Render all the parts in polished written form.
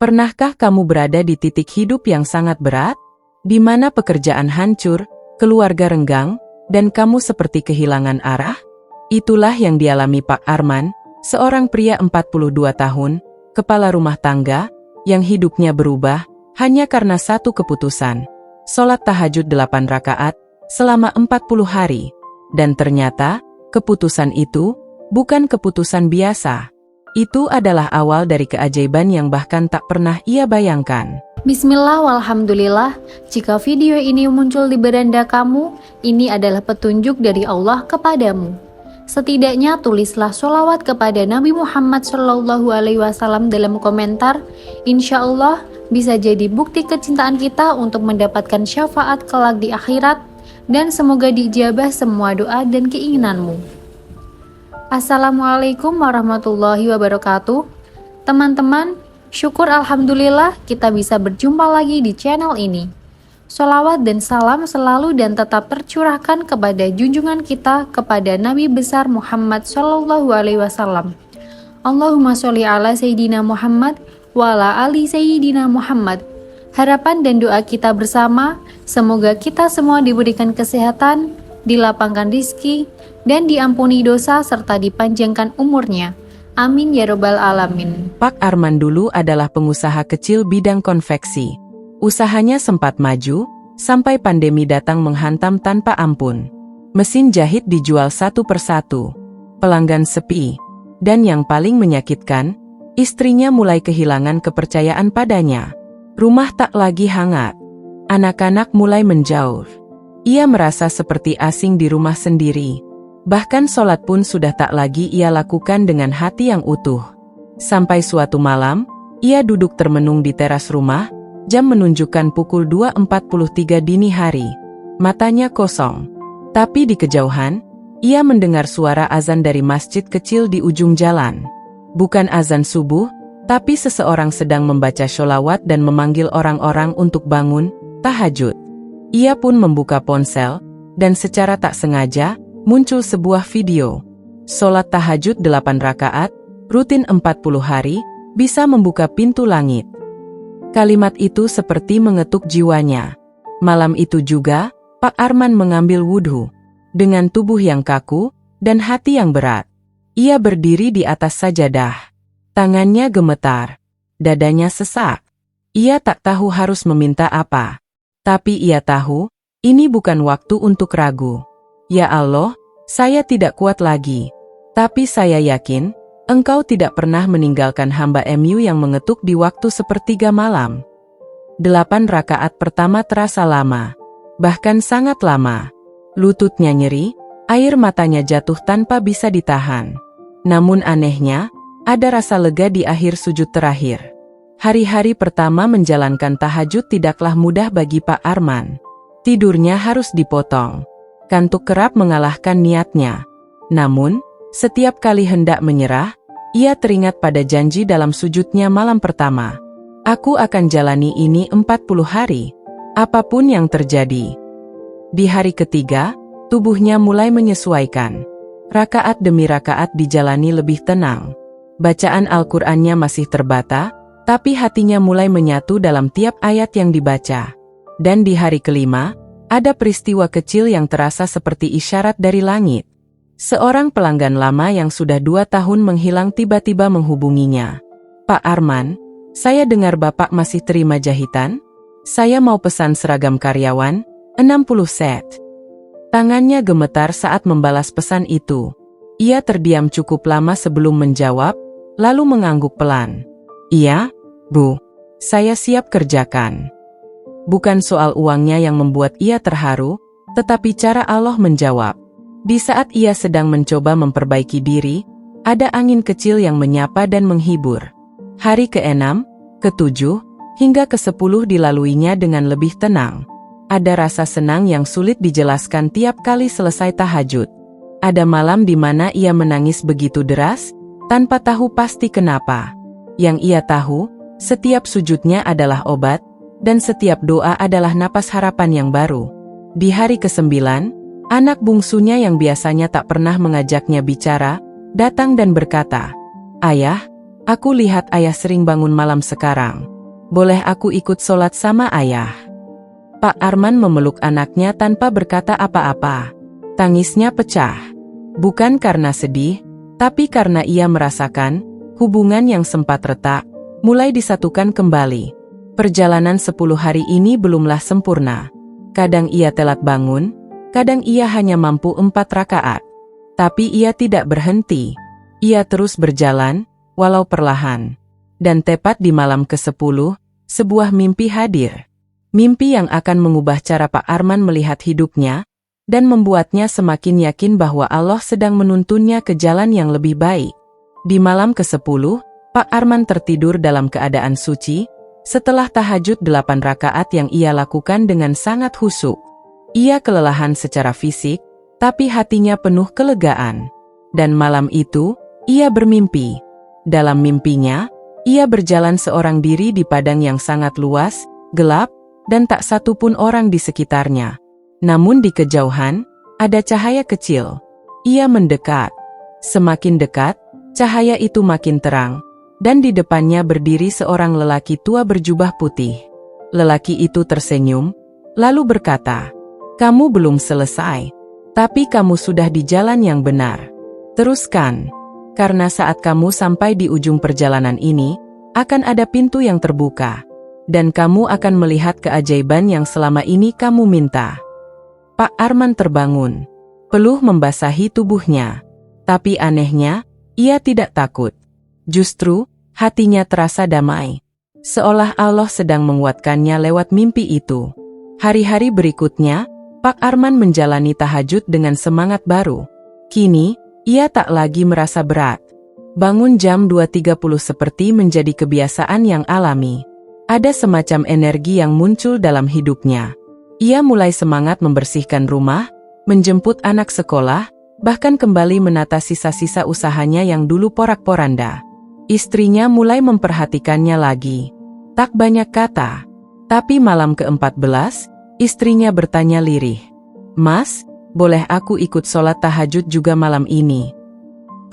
Pernahkah kamu berada di titik hidup yang sangat berat? Di mana pekerjaan hancur, keluarga renggang, dan kamu seperti kehilangan arah? Itulah yang dialami Pak Arman, seorang pria 42 tahun, kepala rumah tangga, yang hidupnya berubah hanya karena satu keputusan. Sholat tahajud 8 rakaat selama 40 hari. Dan ternyata, keputusan itu bukan keputusan biasa. Itu adalah awal dari keajaiban yang bahkan tak pernah ia bayangkan. Bismillah walhamdulillah, jika video ini muncul di beranda kamu, ini adalah petunjuk dari Allah kepadamu. Setidaknya tulislah sholawat kepada Nabi Muhammad SAW dalam komentar. Insya Allah bisa jadi bukti kecintaan kita untuk mendapatkan syafaat kelak di akhirat, dan semoga diijabah semua doa dan keinginanmu. Assalamualaikum warahmatullahi wabarakatuh. Teman-teman, syukur alhamdulillah kita bisa berjumpa lagi di channel ini. Sholawat dan salam selalu dan tetap tercurahkan kepada junjungan kita, kepada Nabi besar Muhammad SAW. Allahumma sholli ala Sayyidina Muhammad wa ala ali Sayyidina Muhammad. Harapan dan doa kita bersama, semoga kita semua diberikan kesehatan, dilapangkan rizki, dan diampuni dosa serta dipanjangkan umurnya. Amin ya robbal alamin. Pak Arman dulu adalah pengusaha kecil bidang konveksi. Usahanya sempat maju, sampai pandemi datang menghantam tanpa ampun. Mesin jahit dijual satu persatu. Pelanggan sepi. Dan yang paling menyakitkan, istrinya mulai kehilangan kepercayaan padanya. Rumah tak lagi hangat. Anak-anak mulai menjauh. Ia merasa seperti asing di rumah sendiri. Bahkan sholat pun sudah tak lagi ia lakukan dengan hati yang utuh. Sampai suatu malam, ia duduk termenung di teras rumah. Jam menunjukkan pukul 2.43 dini hari. Matanya kosong. Tapi di kejauhan, ia mendengar suara azan dari masjid kecil di ujung jalan. Bukan azan subuh, tapi seseorang sedang membaca sholawat dan memanggil orang-orang untuk bangun, tahajud. Ia pun membuka ponsel, dan secara tak sengaja, muncul sebuah video. Sholat tahajud 8 rakaat, rutin 40 hari, bisa membuka pintu langit. Kalimat itu seperti mengetuk jiwanya. Malam itu juga, Pak Arman mengambil wudhu. Dengan tubuh yang kaku, dan hati yang berat. Ia berdiri di atas sajadah. Tangannya gemetar. Dadanya sesak. Ia tak tahu harus meminta apa. Tapi ia tahu, ini bukan waktu untuk ragu. Ya Allah, saya tidak kuat lagi. Tapi saya yakin, Engkau tidak pernah meninggalkan hamba-Mu yang mengetuk di waktu sepertiga malam. 8 rakaat pertama terasa lama. Bahkan sangat lama. Lututnya nyeri, air matanya jatuh tanpa bisa ditahan. Namun anehnya, ada rasa lega di akhir sujud terakhir. Hari-hari pertama menjalankan tahajud tidaklah mudah bagi Pak Arman. Tidurnya harus dipotong. Kantuk kerap mengalahkan niatnya. Namun, setiap kali hendak menyerah, ia teringat pada janji dalam sujudnya malam pertama. Aku akan jalani ini 40 hari, apapun yang terjadi. Di hari ketiga, tubuhnya mulai menyesuaikan. Rakaat demi rakaat dijalani lebih tenang. Bacaan Al-Qur'annya masih terbata, tapi hatinya mulai menyatu dalam tiap ayat yang dibaca. Dan di hari kelima, ada peristiwa kecil yang terasa seperti isyarat dari langit. Seorang pelanggan lama yang sudah 2 tahun menghilang tiba-tiba menghubunginya. Pak Arman, saya dengar Bapak masih terima jahitan? Saya mau pesan seragam karyawan, 60 set. Tangannya gemetar saat membalas pesan itu. Ia terdiam cukup lama sebelum menjawab, lalu mengangguk pelan. Iya, Bu. Saya siap kerjakan. Bukan soal uangnya yang membuat ia terharu, tetapi cara Allah menjawab. Di saat ia sedang mencoba memperbaiki diri, ada angin kecil yang menyapa dan menghibur. Hari ke-6, ke-7, hingga ke-10 dilaluinya dengan lebih tenang. Ada rasa senang yang sulit dijelaskan tiap kali selesai tahajud. Ada malam di mana ia menangis begitu deras, tanpa tahu pasti kenapa. Yang ia tahu, setiap sujudnya adalah obat, dan setiap doa adalah napas harapan yang baru. Di hari ke-9, anak bungsunya yang biasanya tak pernah mengajaknya bicara, datang dan berkata, Ayah, aku lihat ayah sering bangun malam sekarang. boleh aku ikut sholat sama ayah? Pak Arman memeluk anaknya tanpa berkata apa-apa. Tangisnya pecah. Bukan karena sedih, tapi karena ia merasakan hubungan yang sempat retak mulai disatukan kembali. Perjalanan 10 hari ini belumlah sempurna. Kadang ia telat bangun, kadang ia hanya mampu 4 rakaat. Tapi ia tidak berhenti. Ia terus berjalan, walau perlahan. Dan tepat di malam ke-10, sebuah mimpi hadir. Mimpi yang akan mengubah cara Pak Arman melihat hidupnya, dan membuatnya semakin yakin bahwa Allah sedang menuntunnya ke jalan yang lebih baik. Di malam ke-10, Pak Arman tertidur dalam keadaan suci, setelah tahajud 8 rakaat yang ia lakukan dengan sangat khusyuk. Ia kelelahan secara fisik, tapi hatinya penuh kelegaan. Dan malam itu, ia bermimpi. Dalam mimpinya, ia berjalan seorang diri di padang yang sangat luas, gelap, dan tak satu pun orang di sekitarnya. Namun di kejauhan, ada cahaya kecil. Ia mendekat. Semakin dekat, cahaya itu makin terang, dan di depannya berdiri seorang lelaki tua berjubah putih. Lelaki itu tersenyum, lalu berkata, "Kamu belum selesai, tapi kamu sudah di jalan yang benar. Teruskan, karena saat kamu sampai di ujung perjalanan ini, akan ada pintu yang terbuka, dan kamu akan melihat keajaiban yang selama ini kamu minta." Pak Arman terbangun. Peluh membasahi tubuhnya. Tapi anehnya, ia tidak takut. Justru, hatinya terasa damai. Seolah Allah sedang menguatkannya lewat mimpi itu. Hari-hari berikutnya, Pak Arman menjalani tahajud dengan semangat baru. Kini, ia tak lagi merasa berat. Bangun jam 2.30 seperti menjadi kebiasaan yang alami. Ada semacam energi yang muncul dalam hidupnya. Ia mulai semangat membersihkan rumah, menjemput anak sekolah, bahkan kembali menata sisa-sisa usahanya yang dulu porak-poranda. Istrinya mulai memperhatikannya lagi. Tak banyak kata. Tapi malam ke-14, istrinya bertanya lirih, "Mas, boleh aku ikut sholat tahajud juga malam ini?"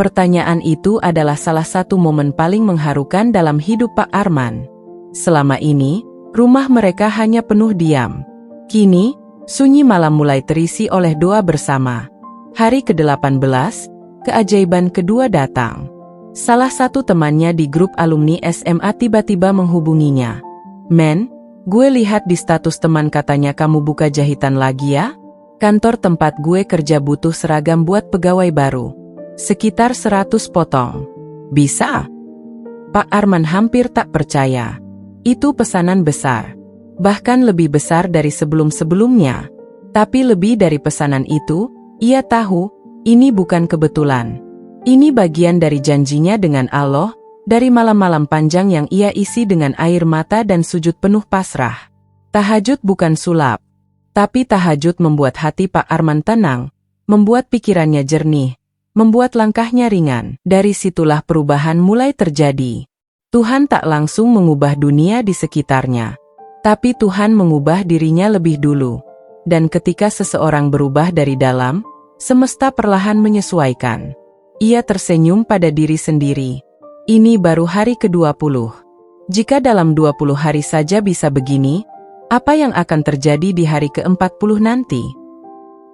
Pertanyaan itu adalah salah satu momen paling mengharukan dalam hidup Pak Arman. Selama ini, rumah mereka hanya penuh diam. Kini, sunyi malam mulai terisi oleh doa bersama. Hari ke-18, keajaiban kedua datang. Salah satu temannya di grup alumni SMA tiba-tiba menghubunginya. "Men, gue lihat di status teman katanya kamu buka jahitan lagi ya? Kantor tempat gue kerja butuh seragam buat pegawai baru. Sekitar 100 potong. Bisa?" Pak Arman hampir tak percaya. Itu pesanan besar. Bahkan lebih besar dari sebelum-sebelumnya. Tapi lebih dari pesanan itu, ia tahu, ini bukan kebetulan. Ini bagian dari janjinya dengan Allah, dari malam-malam panjang yang ia isi dengan air mata dan sujud penuh pasrah. Tahajud bukan sulap. Tapi tahajud membuat hati Pak Arman tenang, membuat pikirannya jernih, membuat langkahnya ringan. Dari situlah perubahan mulai terjadi. Tuhan tak langsung mengubah dunia di sekitarnya. Tapi Tuhan mengubah dirinya lebih dulu. Dan ketika seseorang berubah dari dalam, semesta perlahan menyesuaikan. Ia tersenyum pada diri sendiri. Ini baru hari ke-20. Jika dalam 20 hari saja bisa begini, apa yang akan terjadi di hari ke-40 nanti?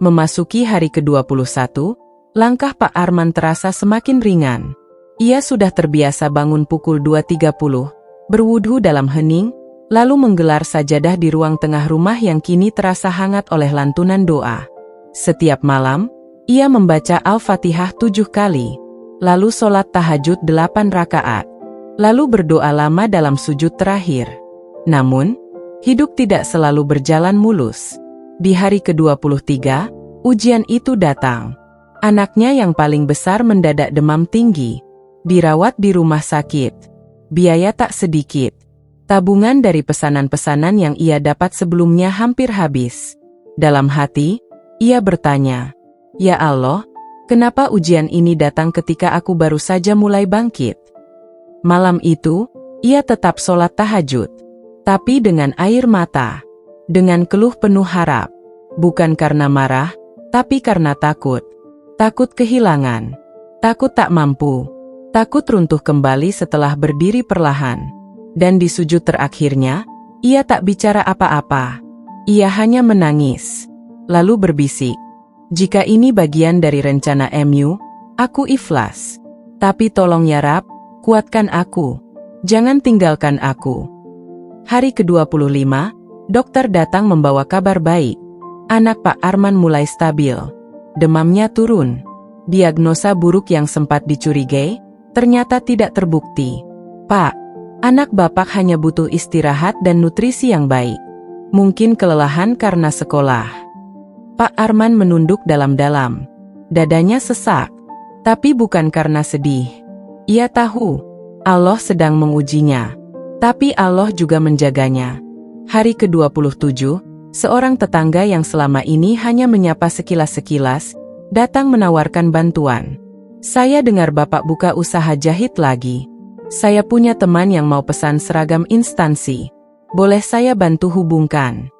Memasuki hari ke-21, langkah Pak Arman terasa semakin ringan. Ia sudah terbiasa bangun pukul 2.30, berwudhu dalam hening, lalu menggelar sajadah di ruang tengah rumah yang kini terasa hangat oleh lantunan doa. Setiap malam, ia membaca Al-Fatihah 7 kali, lalu sholat tahajud 8 rakaat, lalu berdoa lama dalam sujud terakhir. Namun, hidup tidak selalu berjalan mulus. Di hari ke-23, ujian itu datang. Anaknya yang paling besar mendadak demam tinggi, dirawat di rumah sakit. Biaya tak sedikit. Tabungan dari pesanan-pesanan yang ia dapat sebelumnya hampir habis. Dalam hati, ia bertanya, "Ya Allah, kenapa ujian ini datang ketika aku baru saja mulai bangkit?" Malam itu, ia tetap sholat tahajud. Tapi dengan air mata. Dengan keluh penuh harap. Bukan karena marah, tapi karena takut. Takut kehilangan. Takut tak mampu. Takut runtuh kembali setelah berdiri perlahan. Dan di sujud terakhirnya, ia tak bicara apa-apa. Ia hanya menangis. Lalu berbisik, "Jika ini bagian dari rencana MU, aku ikhlas. Tapi tolong ya Rab, kuatkan aku. Jangan tinggalkan aku." Hari ke-25, dokter datang membawa kabar baik. Anak Pak Arman mulai stabil. Demamnya turun. Diagnosa buruk yang sempat dicurigai, ternyata tidak terbukti. "Pak, anak Bapak hanya butuh istirahat dan nutrisi yang baik. Mungkin kelelahan karena sekolah." Pak Arman menunduk dalam-dalam. Dadanya sesak, tapi bukan karena sedih. Ia tahu Allah sedang mengujinya, tapi Allah juga menjaganya. Hari ke-27, seorang tetangga yang selama ini hanya menyapa sekilas-sekilas, datang menawarkan bantuan. "Saya dengar Bapak buka usaha jahit lagi. Saya punya teman yang mau pesan seragam instansi. Boleh saya bantu hubungkan?"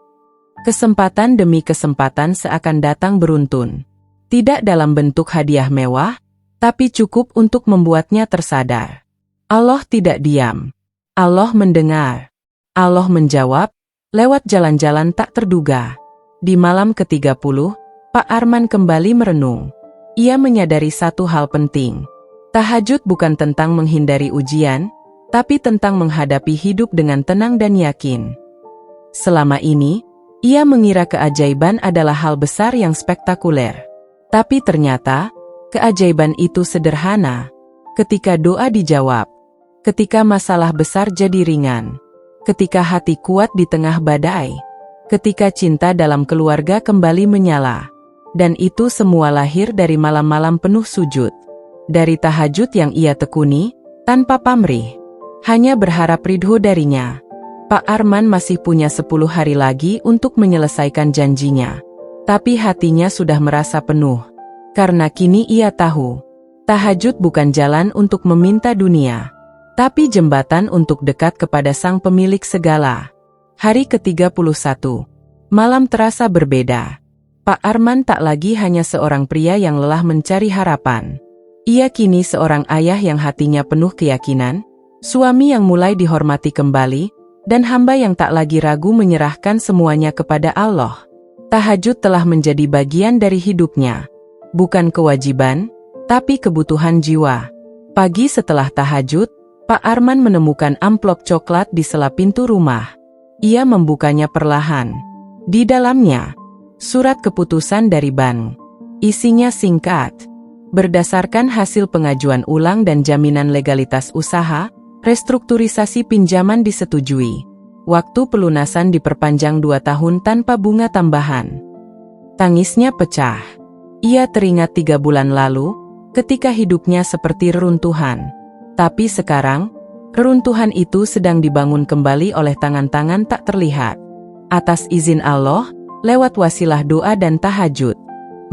Kesempatan demi kesempatan seakan datang beruntun. Tidak dalam bentuk hadiah mewah, tapi cukup untuk membuatnya tersadar. Allah tidak diam. Allah mendengar. Allah menjawab, lewat jalan-jalan tak terduga. Di malam ke-30, Pak Arman kembali merenung. Ia menyadari satu hal penting. Tahajud bukan tentang menghindari ujian, tapi tentang menghadapi hidup dengan tenang dan yakin. Selama ini, ia mengira keajaiban adalah hal besar yang spektakuler. Tapi ternyata, keajaiban itu sederhana. Ketika doa dijawab, ketika masalah besar jadi ringan, ketika hati kuat di tengah badai, ketika cinta dalam keluarga kembali menyala. Dan itu semua lahir dari malam-malam penuh sujud. Dari tahajud yang ia tekuni, tanpa pamrih. Hanya berharap ridho darinya. Pak Arman masih punya 10 hari lagi untuk menyelesaikan janjinya. Tapi hatinya sudah merasa penuh. Karena kini ia tahu, tahajud bukan jalan untuk meminta dunia, tapi jembatan untuk dekat kepada Sang Pemilik segala. Hari ke-31. Malam terasa berbeda. Pak Arman tak lagi hanya seorang pria yang lelah mencari harapan. Ia kini seorang ayah yang hatinya penuh keyakinan, suami yang mulai dihormati kembali, dan hamba yang tak lagi ragu menyerahkan semuanya kepada Allah. Tahajud telah menjadi bagian dari hidupnya. Bukan kewajiban, tapi kebutuhan jiwa. Pagi setelah tahajud, Pak Arman menemukan amplop coklat di sela pintu rumah. Ia membukanya perlahan. Di dalamnya, surat keputusan dari bank. Isinya singkat. Berdasarkan hasil pengajuan ulang dan jaminan legalitas usaha, restrukturisasi pinjaman disetujui. Waktu pelunasan diperpanjang 2 tahun tanpa bunga tambahan. Tangisnya pecah. Ia teringat 3 bulan lalu, ketika hidupnya seperti reruntuhan. Tapi sekarang, reruntuhan itu sedang dibangun kembali oleh tangan-tangan tak terlihat. Atas izin Allah, lewat wasilah doa dan tahajud.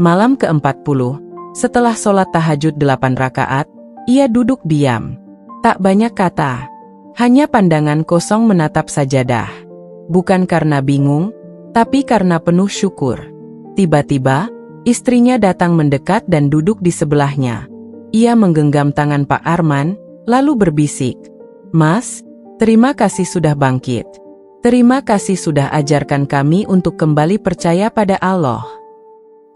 Malam ke-40, setelah sholat tahajud 8 rakaat, ia duduk diam. Tak banyak kata, hanya pandangan kosong menatap sajadah. Bukan karena bingung, tapi karena penuh syukur. Tiba-tiba, istrinya datang mendekat dan duduk di sebelahnya. Ia menggenggam tangan Pak Arman, lalu berbisik, "Mas, terima kasih sudah bangkit. Terima kasih sudah ajarkan kami untuk kembali percaya pada Allah."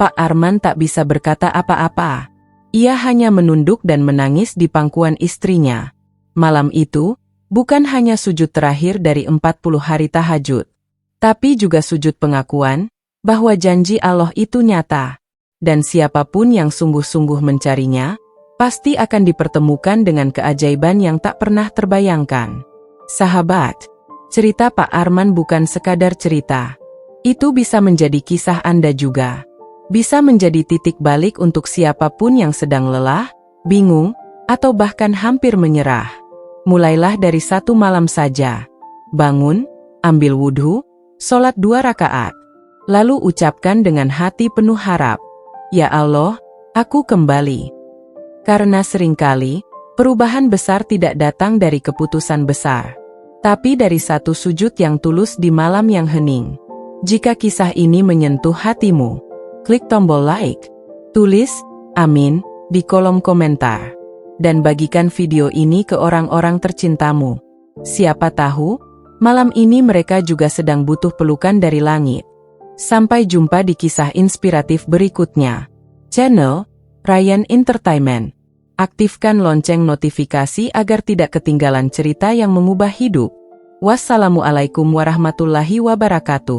Pak Arman tak bisa berkata apa-apa. Ia hanya menunduk dan menangis di pangkuan istrinya. Malam itu, bukan hanya sujud terakhir dari 40 hari tahajud, tapi juga sujud pengakuan bahwa janji Allah itu nyata. Dan siapapun yang sungguh-sungguh mencarinya, pasti akan dipertemukan dengan keajaiban yang tak pernah terbayangkan. Sahabat, cerita Pak Arman bukan sekadar cerita. Itu bisa menjadi kisah Anda juga. Bisa menjadi titik balik untuk siapapun yang sedang lelah, bingung, atau bahkan hampir menyerah. Mulailah dari 1 malam saja. Bangun, ambil wudhu, sholat 2 rakaat. Lalu ucapkan dengan hati penuh harap, "Ya Allah, aku kembali." Karena seringkali, perubahan besar tidak datang dari keputusan besar, tapi dari satu sujud yang tulus di malam yang hening. Jika kisah ini menyentuh hatimu, klik tombol like, tulis "Amin" di kolom komentar, dan bagikan video ini ke orang-orang tercintamu. Siapa tahu, malam ini mereka juga sedang butuh pelukan dari langit. Sampai jumpa di kisah inspiratif berikutnya. Channel Ryan Entertainment. Aktifkan lonceng notifikasi agar tidak ketinggalan cerita yang mengubah hidup. Wassalamualaikum warahmatullahi wabarakatuh.